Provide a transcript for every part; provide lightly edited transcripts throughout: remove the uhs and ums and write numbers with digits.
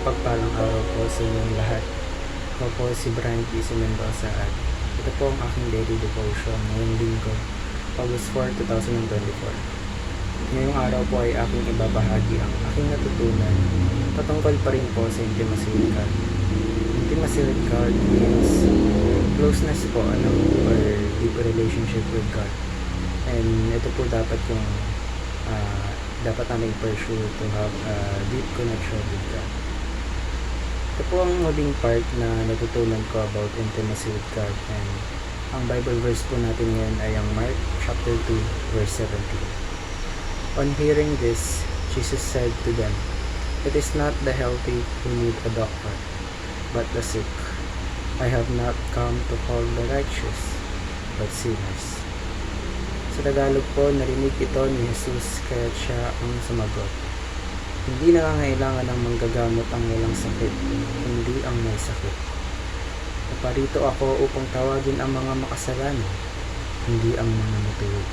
Mapagpalang araw po sa inyong lahat. Ako po si Brian P. Mendoza at ito po ang aking daily devotion ngayong linggo, August 4, 2024. Ngayong araw po ay aking ibabahagi ang aking natutunan patungkol pa rin po sa intimacy with God. Intimacy with God means closeness po or deep relationship with God. And ito po dapat yung dapat namin pursue to have a deep connection with God. Ito po ang huling part na natutunan ko about intimacy with God, and ang Bible verse po natin ngayon ay ang Mark chapter 2 verse 17. On hearing this, Jesus said to them, "It is not the healthy who need a doctor, but the sick. I have not come to call the righteous, but sinners." Sa Tagalog po, narinig ito ni Jesus kaya siya ang sumagot. Hindi nangangailangan ng manggagamot ang walang sakit, hindi ang may sakit. Naparito ako upang tawagin ang mga makasalanan, hindi ang mga matuwid.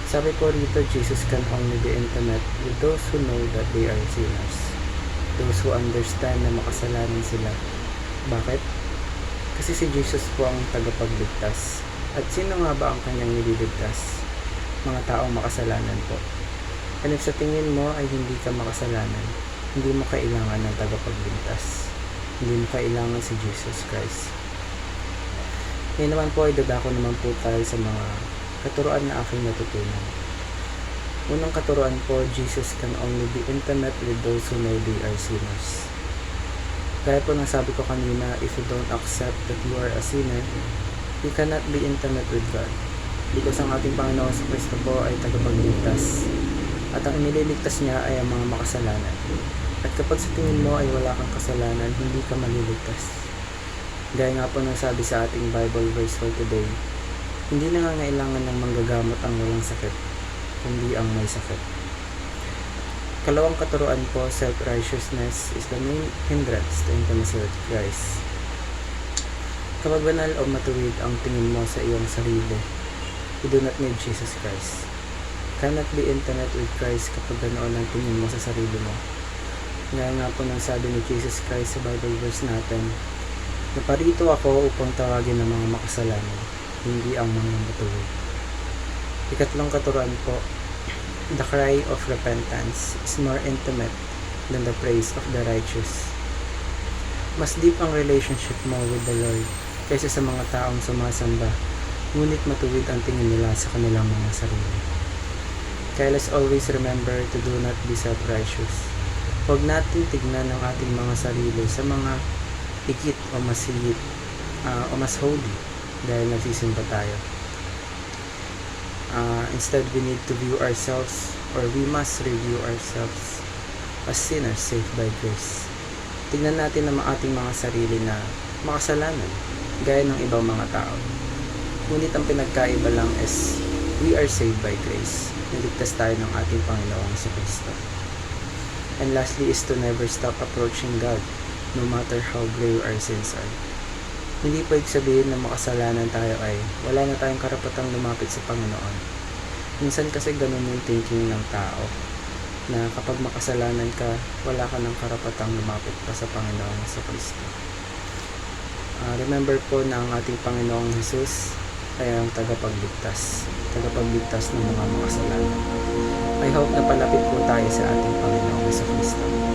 Sabi po rito, Jesus can only be intimate with those who know that they are sinners. Those who understand na makasalanan sila. Bakit? Kasi si Jesus po ang tagapagligtas. At sino nga ba ang kanyang nililigtas? Mga taong makasalanan po. And if sa tingin mo ay hindi ka makasalanan, hindi mo kailangan ng tagapagligtas. Hindi mo kailangan si Jesus Christ. Ngayon naman po ay dadako naman po tayo sa mga katuruan na aking natutunan. Unang katuruan po, Jesus can only be intimate with those who know they are sinners. Kaya po nasabi ko kanina, if you don't accept that you are a sinner, you cannot be intimate with God. Because ang ating Panginoon sa Kristo po ay tagapagligtas. At ang inililigtas niya ay ang mga makasalanan. At kapag sa tingin mo ay wala kang kasalanan, hindi ka maliligtas. Gaya nga po ng sabi sa ating Bible verse for today, hindi nangangailangan ng manggagamot ang walang sakit, kundi ang may sakit. Kalawang katuruan po, self-righteousness is the main hindrance to intimacy with Christ. Kapag banal o matuwid ang tingin mo sa iyong sarili, you do not need Jesus Christ. Cannot be intimate with Christ kapag ganoon ang tingin mo sa sarili mo. Ngayon nga po nang sabi ni Jesus Christ sa Bible verse natin, naparito ako upang tawagin ang mga makasalanan, hindi ang mga matuwid. Ikatlong katuruan po, the cry of repentance is more intimate than the praise of the righteous. Mas deep ang relationship mo with the Lord kaysa sa mga taong sumasamba, ngunit matuwid ang tingin nila sa kanilang mga sarili. Kaya let's always remember to do not be self-righteous. Huwag natin tignan ang ating mga sarili sa mga higit o mas higit o mas holy dahil nagsisimba tayo. Instead, we need to view ourselves, or we must review ourselves as sinners saved by grace. Tignan natin ang ating mga sarili na makasalanan gaya ng ibang mga tao. Ngunit ang pinagkaiba lang is we are saved by grace. Niligtas tayo ng ating Panginoong sa Kristo. And lastly is to never stop approaching God, no matter how grave our sins are. Hindi po sabihin na makasalanan tayo ay wala na tayong karapatang lumapit sa Panginoon. Minsan kasi ganun yung thinking ng tao, na kapag makasalanan ka, wala ka ng karapatang lumapit pa sa Panginoon sa Kristo. Remember po na ang ating Panginoong Jesus ay ang tagapagligtas ng mga makasalanan. I hope na palapit po tayo sa ating Panginoong sa Kristo.